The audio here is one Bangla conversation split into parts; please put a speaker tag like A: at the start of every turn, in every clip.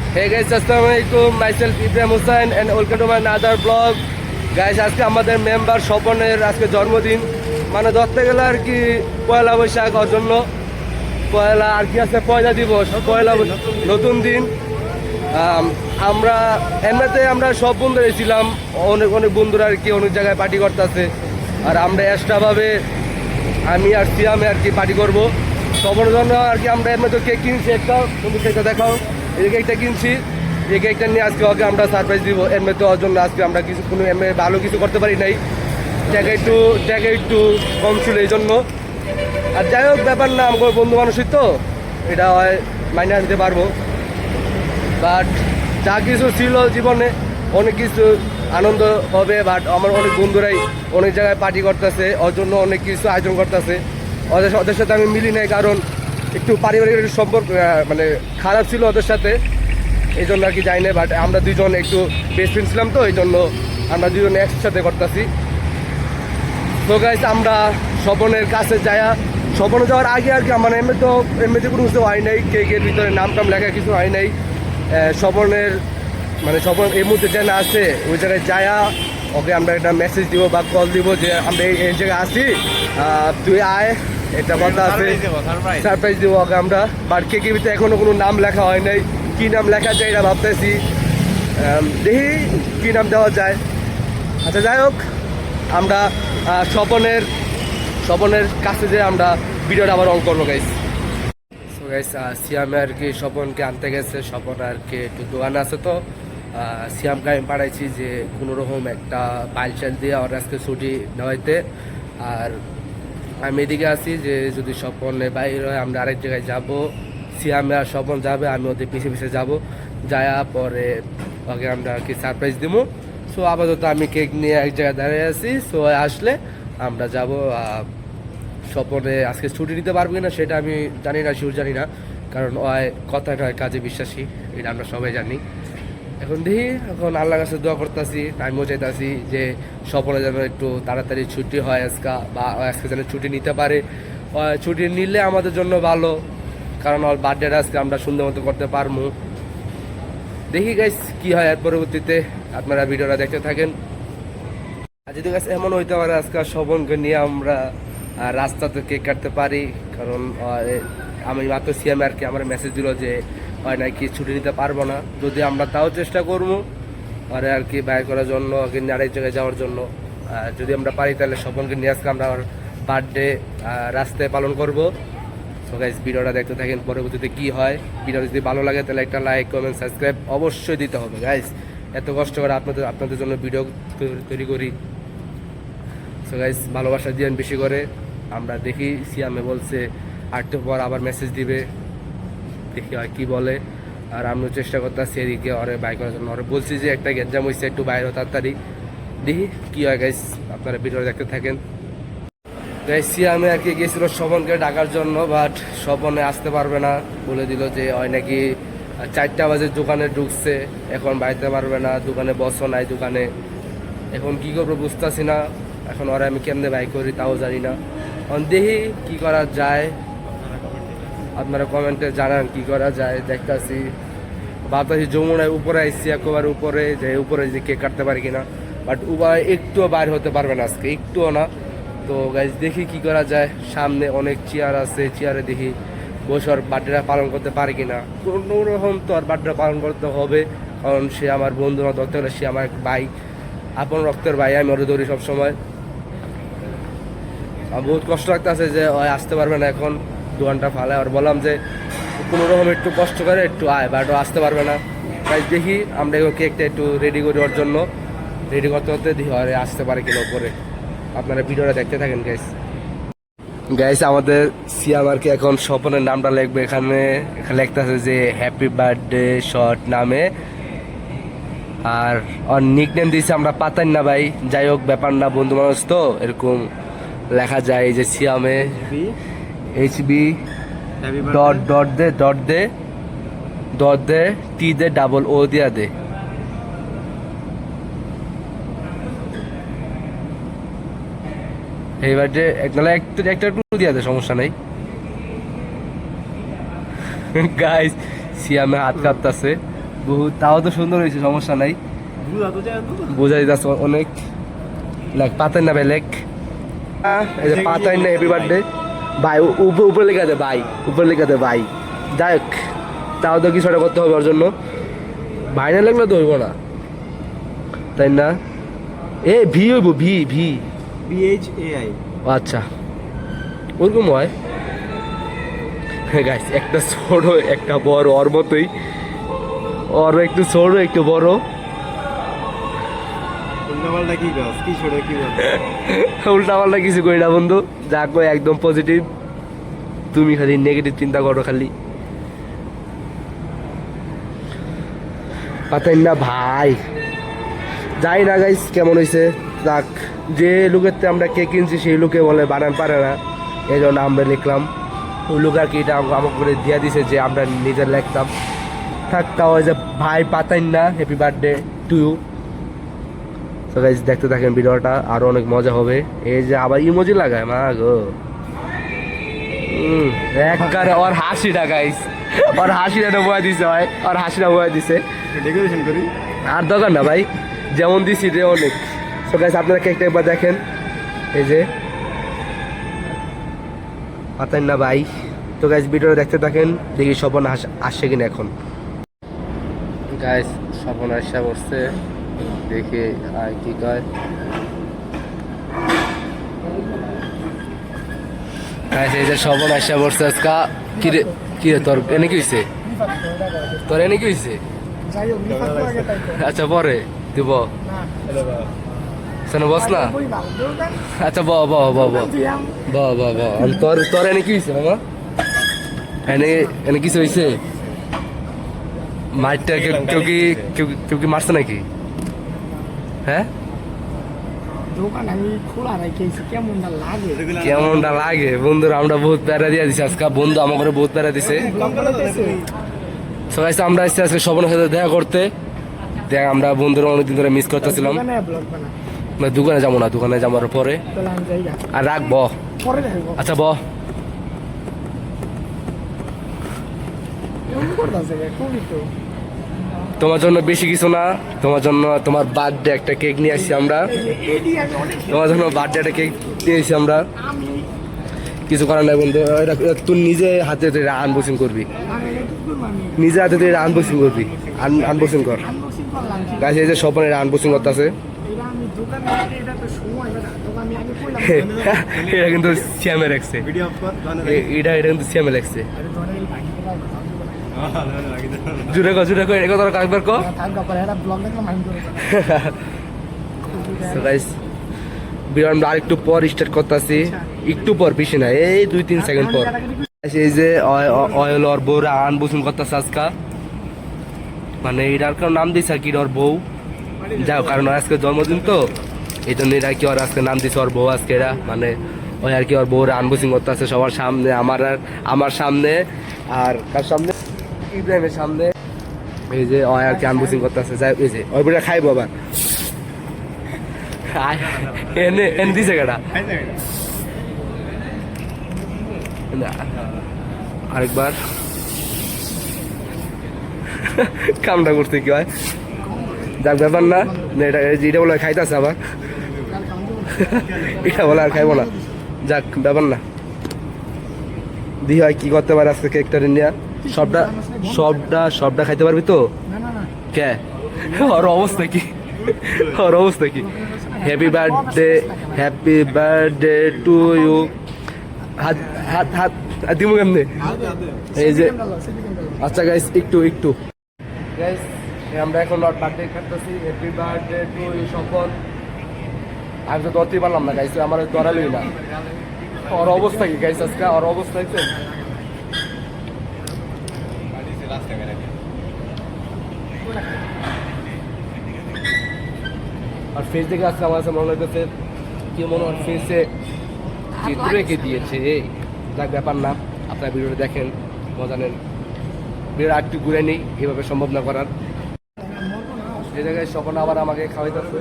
A: Hey guys, Assalamualaikum. Myself Ibrahim Hussain and welcome to my another vlog. Guys, আজকে আমাদের মেম্বার স্বপনের আজকে জন্মদিন, মানে ধরতে গেলে আর কি পয়লা বৈশাখ ওর জন্য পয়লা আর কি আছে পয়লা দিবস, পয়লা নতুন দিন। আমরা এমনিতে আমরা সব বন্ধুরা ছিলাম, অনেক অনেক বন্ধুরা আর কি অনেক জায়গায় পার্টি করতেছে, আর আমরা এক্সট্রাভাবে আমি আর সিয়ামে আর কি পার্টি করবো সবার জন্য আর কি। আমরা এমনি তো কেক কিনছি, একটা বন্ধু কেকটা দেখাও, এই কেকটা কিনছি, এই কেকটা নিয়ে আজকে ওকে আমরা সারপ্রাইজ দিব। এমনি তো ওর জন্য আজকে আমরা কিছু কোনো এমনি ভালো কিছু করতে পারি নাই, টাকা একটু কম ছিল এই জন্য। আর যাই হোক ব্যাপার না, আমার বন্ধু মানুষই তো এটা হয় মাইনে আনতে পারবো। বাট যা কিছু ছিল জীবনে অনেক কিছু আনন্দ হবে, বাট আমার অনেক বন্ধুরাই অনেক জায়গায় পার্টি করতেছে, ওর জন্য অনেক কিছু আয়োজন করতেছে। ওদের সাথে আমি মিলি নাই, কারণ একটু পারিবারিক সম্পর্ক মানে খারাপ ছিল ওদের সাথে, এই জন্য আর কি যাই না। বাট আমরা দুজন একটু বেস্ট ফ্রেন্ড ছিলাম, তো এই জন্য আমরা দুজন একসাথে করতেছি। তো গাইস আমরা স্বপনের কাছে স্বপনে যাওয়ার আগে আর কি আমার এমনিতে কোনো কিছু হয় নাই, কেকের ভিতরে নাম টাম লেখা কিছু হয় নাই। স্বপনের মানে স্বপন এই মুহূর্তে যে না আছে ওই জায়গায় ওকে আমরা একটা মেসেজ দিব বা কল দিব যে আমরা এই জায়গায় আসি, তুই আয়, এটা কথা আছে, সারপ্রাইজ দিব ওকে আমরা। বাট কেকের ভিতরে এখনো কোনো নাম লেখা হয় নাই, কী নাম লেখা যায় এটা ভাবতেছি, দেখি কী নাম দেওয়া যায়। আচ্ছা যাই হোক, আমরা স্বপনের কাছে যে আমরা ভিডিওটা আবার অন করবো গাইস। সো গাইস সিয়ামে আর কি স্বপনকে আনতে গেছে, স্বপন আর কি একটু দোকানে আছে, তো সিয়ামকে আমি পাঠাইছি যে কোনোরকম একটা পাইলচাল দিয়ে ওর আজকে ছুটি নেওয়াইতে। আর আমি এদিকে আছি যে যদি স্বপনে বাইরে হয় আমরা আরেক জায়গায় যাবো, সিয়ামে আর স্বপন যাবে, আমি ওদের পিছিয়ে পিছিয়ে যাবো, যাওয়া পরে ওকে আমরা আর কি সারপ্রাইজ দেবো। সো আপাতত আমি কেক নিয়ে এক জায়গায় দাঁড়িয়ে আছি, সো আসলে আমরা যাব। স্বপনে আজকে ছুটি নিতে পারবো কিনা সেটা আমি জানি না, শিওর জানি না, কারণ ওই কথা নয় কাজে বিশ্বাসী, এটা আমরা সবাই জানি। এখন দেখি, এখন আল্লাহর কাছে দোয়া করতেছি, আমিও চাইতেছি যে স্বপনে যেন একটু তাড়াতাড়ি ছুটি হয় আজকে, বা আজকে যেন ছুটি নিতে পারে। ছুটি নিলে আমাদের জন্য ভালো, কারণ ওর বার্থডেটা আজকে আমরা সুন্দর মতো করতে পারবো। দেখি গাইস কি হয় এর পরবর্তীতে, আপনারা ভিডিওটা দেখতে থাকেন। আর যদি গাছ এমন হইতে পারে আজকে স্বপনকে নিয়ে আমরা রাস্তাতে কেক কাটতে পারি, কারণ আমি মাত্র সিএম আর কি আমার মেসেজ দিল যে হয় নাকি ছুটি নিতে পারবো না, যদি আমরা তাও চেষ্টা করবো আর আর কি বাইর করার জন্য, আরেক জায়গায় যাওয়ার জন্য। যদি আমরা পারি তাহলে স্বপনকে নিয়ে আজকে আমরা আমার বার্থডে রাস্তায় পালন করবো। তো গাইস ভিডিওটা দেখতে থাকেন, পরবর্তীতে কি হয়। ভিডিও যদি ভালো লাগে তাহলে একটা লাইক, কমেন্ট, সাবস্ক্রাইব অবশ্যই দিতে হবে গাইস, এত কষ্ট করে আপনাদের জন্য ভিডিও তৈরি করি। সো গাইস ভালোবাসা দিয়েন বেশি করে। আমরা দেখি সিয়ামে বলছে আটটু পর আবার মেসেজ দিবে, দেখি হয় কি বলে। আর আমিও চেষ্টা করতেছি এদিকে ওরে বাই করার জন্য, ওরে বলছি যে একটা গ্যাঞ্জাম হয়েছে একটু বাইরে তাড়াতাড়ি, দেখি কি হয় গাইস, আপনারা ভিডিও দেখতে থাকেন। গাইস সিয়ামে আর কি গেছিল স্বপনকে ডাকার জন্য, বাট স্বপনে আসতে পারবে না, বলে দিল যে হয় নাকি 4টা বাজে দোকানে ঢুকছে, এখন বাড়িতে পারবে না, দোকানে বসও নাই দোকানে। এখন কি করবো বুঝতেছি না, এখন ওরা আমি কেমনে বাই করি তাও জানি না। এখন দেখি কি করা যায়, আপনারা কমেন্টে জানান কি করা যায়। দেখতেছি ভাবতেছি যমুনায় উপরে আইসি, একেবারে উপরে যে কেক কাটতে পারি কিনা, বাট উপায় একটুও বাইরে হতে পারবে না আজকে, একটুও না। তো গাইজ দেখি কি করা যায়, সামনে অনেক চেয়ার আছে, চেয়ারে দেখি বসে ওর বার্থডেটা পালন করতে পারি কিনা। কোনো রকম তো আর বার্থডে পালন করতে হবে, কারণ সে আমার বন্ধু না, ধরতে হলে সে আমার ভাই, আপন রক্তের ভাই, আমি ওরে ধরি সবসময়। বহুত কষ্ট লাগতেছে যে আসতে পারবে না, এখন 2 ঘন্টা ফালায়। আর বললাম যে কোনো রকম একটু কষ্ট করে একটু আয়, বাট আসতে পারবে না। তাই দেখি আমরা কেকটা একটু রেডি করি ওর জন্য, রেডি করতে করতে দেখি আরে আসতে পারে কিনা উপরে। আপনারা ভিডিওটা দেখতে থাকেন গাইস। আমাদের সিয়াম আর কি এখন স্বপনের নামটা লিখবে, এখানে লিখতেছে যে হ্যাপি বার্থডে শর্ট নামে, আর ওর নিক নেম দিয়েছে আমরা পাতাই না ভাই। যাই হোক ব্যাপার না, বন্ধু মানুষ তো এরকম লেখা যায়। এই যে সিয়ামে HB ডট দে টি দে ডাবল ও দিয়া দে। এইবার যে একটা টু দিয়া দে, সমস্যা নাই। গাইস সিয়ামে হাত কাঁপতাছে, বহুত, তাও তো সুন্দর হয়েছে, সমস্যা নাই। বোঝাই যাচ্ছে অনেক লাইক পাতেন না বেলেগ। এই যে পাতেন না হ্যাপি বার্থডে ভাই, উপরে লেখা দে ভাই, উপরে লেখা দে ভাই। যাই হোক, তাও তো কিছু একটা করতে হবে ওর জন্য, ভাই না লাগলে তো হইব না, তাই না? এ ভি হইব, ভি ভি
B: BHAI।
A: আচ্ছা ওরকম হয় গাইস, একটা ছোট একটা বড়, ওর মতোই, ওর একটু ছোট একটু বড়।
B: উল্টাপাল্টা কি গাছ, কি ছোট কি বড়?
A: উল্টা পাল্টা কিছু করি না বন্ধু, যা কই একদম পজিটিভ। তুমি খালি নেগেটিভ চিন্তা করো খালি, পাতাই না ভাই। যাই না গাইস কেমন হয়েছে, যাক, যে লুকের আমরা কেক কিনছি সেই লুকে বলে বানান পারে না, এই জন্য আমরা লিখলাম। ওই লোক আর কি এটা আমাকে করে দিয়ে দিছে যে আমরা নিজের লিখতাম। থাকতা ওই যে ভাই পাতাই না হ্যাপি বার্থডে টু ইউ। তো গাইস দেখতে থাকেন ভিডিওটা, আরো অনেক মজা হবে। এই যে আবার ইমোজি লাগায়, মা গো একবারে ওর হাসিটা গাইস, ওর হাসিটা বয়া দিছে ভাই, ওর হাসিটা বয়া দিছে।
B: ডেকোরেশন করি
A: আর দরকার না ভাই, যেমন দিছি রে অনেক। তো গাইস আপনারা কেকটা একবার দেখেন, এই যে পাতাই না ভাই। তো গাইস ভিডিওটা দেখতে থাকেন, দেখি স্বপন আসছে কিনা এখন। গাইস স্বপন আসা বসছে, দেখি আর কি কয়। গাইস এই যে স্বপন আসা বসছে আজকা। কিরে কিরে তোর এনে কি হইছে, তোর এনে কি হইছে? আচ্ছা পরে দিব, শোনো বস না। আচ্ছা ব ব ব ব ব ব ব তোর তোর এনে কি হয়েছে মামা? এনে এনে কিছু হয়েছে? মাইটটা কেউ কি মারছে নাকি? হ্যাঁ
C: দোকান আমি খোলা রাখেছি, কেমনটা লাগে?
A: কেমনটা লাগে বন্ধুরা, আমরা বহুত প্যারা দিয়ে দিছি আজকে, বন্ধু আমাকে বহুত প্যারা দিছে। সবাই আমরা আসছি আজকে স্বপনের সাথে দেখা করতে, দেখ আমরা বন্ধুরা অনেকদিন ধরে মিস করতেছিলাম। না দোকানে যাবো না, দোকানে যাওয়ার পরে আর রাখব। আচ্ছা ব তোমার জন্য বেশি কিছু না, তোমার জন্য তোমার বার্থডে একটা কেক নিয়ে আসছি আমরা, তোমার জন্য বার্থডে একটা কেক নিয়ে আসছি আমরা। কিছু করার নাই বন্ধু, তুই নিজে হাতে আনবক্সিং করবি, নিজে হাতে তুই আনবক্সিং করবি, আনবক্সিং কর। গাছ এই যে স্বপনের আনবক্সিং করতে আছে, এটা কিন্তু সিয়ামে রাখছে, এটা এটা কিন্তু সিয়ামে রাখছে। জুড়ে কো জুড়ে কো এটা তোর কাকবার কো। সো গাইস বিরান আর একটু পর স্টার্ট করতেছি, একটু পর, বেশি না, এই 2-3 সেকেন্ড পর। এই যে অয়েল ওর বউ আনবক্সিং করতেছে আজকা, মানে এটার কারণ নাম দিছে আর কি ওর বউ, যাও কারণ আজকে জন্মদিন তো এই জন্য এরা কি ওর আজকে নাম দিছে ওর বউ আজকে, এরা মানে ওই আর কি ওর বউরা আনবক্সিং করতে আছে সবার সামনে, আমার সামনে আর কার সামনে, ইব্রাহিমের সামনে। এই যে ওই আর কি আনবক্সিং করতে আছে, যাই এই যে ওই বইটা খাইবো আবার। এনে এনে দিছে কেটা আরেকবার কামটা করতে কি হয়, যাক ব্যাপার না, এটা এটা বলে খাইতেছে আবার, এটা বলে আর খাইবো না, যাক ব্যাপার না। দি হয় কি করতে পারে আজকে কেকটা নিয়ে, সবটা সবটা সবটা খাইতে পারবি তো? কে ওর অবস্থা কি, ওর অবস্থা কি? Happy birthday to you. হাত হাত হাত দিমু কেমনে? এই যে আচ্ছা গাইস একটু একটু গাইস আমরা এখন ওর বার্থডে কাটতেছি, happy birthday to you Swapan. আমি তো ধরতেই পারলাম না গাইস, আমার ধরালই না। ওর অবস্থা কি গাইস আজকে, ওর অবস্থা হচ্ছে আর ফেস দেখে আজকে আমার কাছে মনে লাগতেছে কি মনে হয় ফেসে চিত্র রেখে দিয়েছে। এই যাক ব্যাপার না, আপনার ভিডিওটা দেখেন, মজা নেন। ভিডিও একটু ঘুরে নেই, এভাবে সম্ভব না করার। এই জায়গায় স্বপন আবার আমাকে খাওয়াইতে আসবে,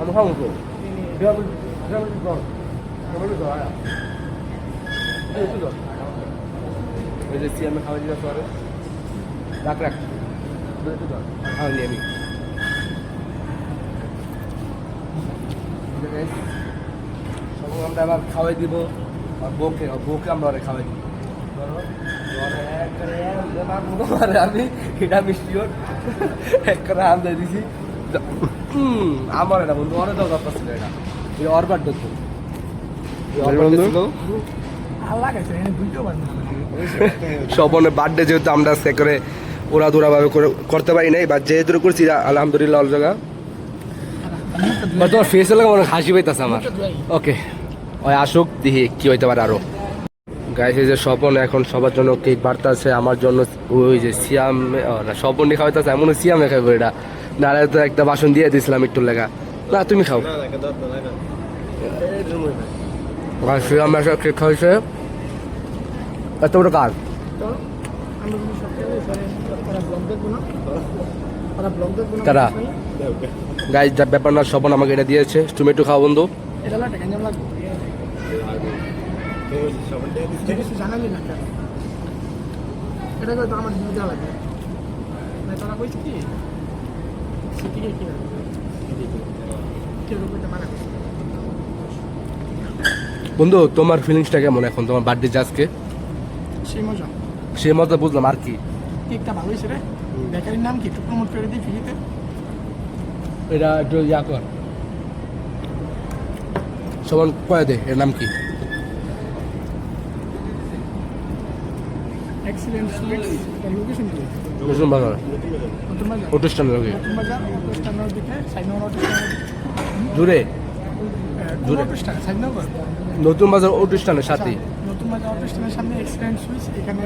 A: আমি খাবো তো এই যে সিএমে খাওয়াই দিতে পারে। রাখ রাখ আমি নিয়ে নিই। সব আমরা আবার খাওয়াই দিব আর বউকে আমরা ওরে খাওয়াই দিব আমি এটা মিষ্টিও এক করে আম দিয়ে দিছি আমার এটা বন্ধু অনেক দরকার ছিল এটা এই অরবার ডোক
C: আল্লাহ গেছে এনে দুইটো বান্ধব
A: স্বপনের বার্থডে যেহেতু আমরা সে করে ওরা দোড়াভাবে করতে পারি নাই বা যেহেতু করছি আলহামদুলিল্লাহ অল জায়গা তোমার ফেসে লাগে মনে হাসি পাইতেছে আমার ওকে ওই আসুক দেখি কি হইতে পারে আরো গাইস এই যে স্বপন এখন সবার জন্য কেক বার্তা আছে আমার জন্য ওই যে সিয়াম না স্বপন খাওয়াইতেছে এমন সিয়ামে খাইবো এটা নাহলে তো একটা বাসন দিয়ে দিয়েছিলাম একটু লেখা না তুমি খাও আর সিয়াম এসে কেক খাওয়াইছে এত বড় কাজ
C: তো আমরা যদি সবচেয়ে ওরা ব্লগ দেখবো না ওরা ব্লগ দেখবো না
A: কারা? গাইস যার ব্যাপার না স্বপন আমাকে এটা দিয়েছে তুমি একটু খাও বন্ধু
C: এটা লাগে গঞ্জাম লাগবে কিছু জানালি না কেন এটা তো আমার নিয়ে দেওয়া লাগবে না তোরা কইছি কি সিটিকে কি কেউ করতে মানা করছে
A: বন্ধু তোমার ফিলিংসটা কেমন এখন তোমার বার্থডে আজকে
C: সেই মজা
A: সে মতো বুঝলাম আর কি
C: কেকটা ভালো হয়েছে রে বেকারির নাম কি একটু প্রমোট করে দিই ফ্রিতে
A: এটা একটু ইয়া কর সবান কয়ে দে এর নাম কি
C: এক্সিলেন্ট সুইটস এর লোকেশন কি
A: রসুন বাজার
C: নতুন বাজার
A: প্রতিষ্ঠানের লোকে
C: নতুন বাজার অটোস্টানের দিকে সাইড নম্বর
A: জুড়ে জুড়ে।
C: অটোস্টান সাইড নম্বর
A: নতুন বাজার প্রতিষ্ঠানের সাথে
C: নতুন বাজার অটোস্টানের সামনে এক্সিলেন্ট সুইটস এখানে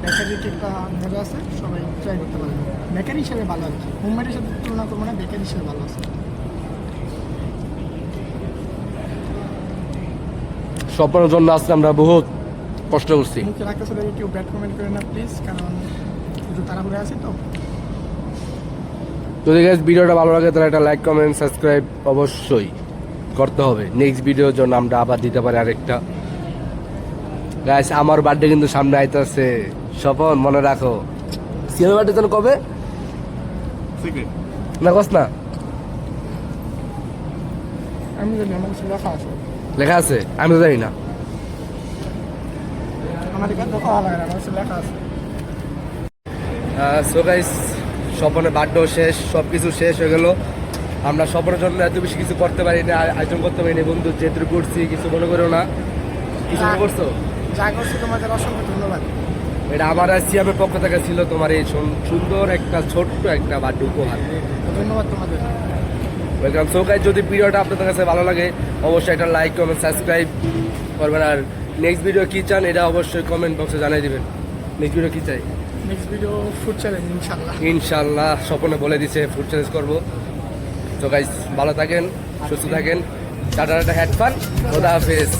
C: বেকারি কেকটা মজা আছে সবাই ট্রাই করতে পারবে বেকারি হিসেবে ভালো আর কি হোমমেডের সাথে তুলনা করবো না বেকারি হিসেবে ভালো আছে
A: স্বপ্নের জন্য আজকে আমরা বহুত কষ্ট করছি
C: মুখে রাখতেছে দেখে কেউ ব্যাড কমেন্ট করে না প্লিজ কারণ একটু তাড়াহুড়ো আছে তো
A: যদি গাইস ভিডিওটা ভালো লাগে তাহলে একটা লাইক কমেন্ট সাবস্ক্রাইব অবশ্যই করতে হবে নেক্সট ভিডিওর জন্য আমরা আবার দিতে পারি আরেকটা গাইস আমার বার্থডে কিন্তু সামনে আইতেছে স্বপন মনে রাখো সিএম বার্থডে যেন কবে
B: সিক্রেট
A: না কস না
C: আমি জানি আমার কাছে লেখা আছে
A: লেখা আছে আমি তো জানি না
C: আমার এখানে দেখা ভালো লাগে না আমার কাছে লেখা আছে
A: সো গাইস স্বপনের বার্থডেও শেষ সব কিছু শেষ হয়ে গেল আমরা স্বপনের জন্য এত বেশি কিছু করতে পারি না আয়োজন করতে পারি না বন্ধু যেহেতু করছি কিছু মনে করো না কিছু মনে করছো
C: যা করছো তোমাদের অসংখ্য ধন্যবাদ
A: এটা আমার আর সিয়ামের পক্ষ থেকে ছিল তোমার এই সুন্দর একটা ছোট্ট একটা বার্থডে উপহার
C: ধন্যবাদ তোমাদের
A: ওয়েলকাম সো গাইস যদি ভিডিওটা আপনাদের কাছে ভালো লাগে অবশ্যই একটা লাইক কমেন্ট সাবস্ক্রাইব করবেন আর নেক্সট ভিডিও কী চান এটা অবশ্যই কমেন্ট বক্সে জানিয়ে দিবেন নেক্সট ভিডিও কী চাই
C: নেক্সট ভিডিও ফুড চ্যালেঞ্জ ইনশাল্লাহ
A: ইনশাল্লাহ স্বপ্নে বলে দিছে ফুড চ্যালেঞ্জ করবো তো গাইস ভালো থাকেন সুস্থ থাকেন টাটা টাটা হ্যাড ফান খোদা হাফেজ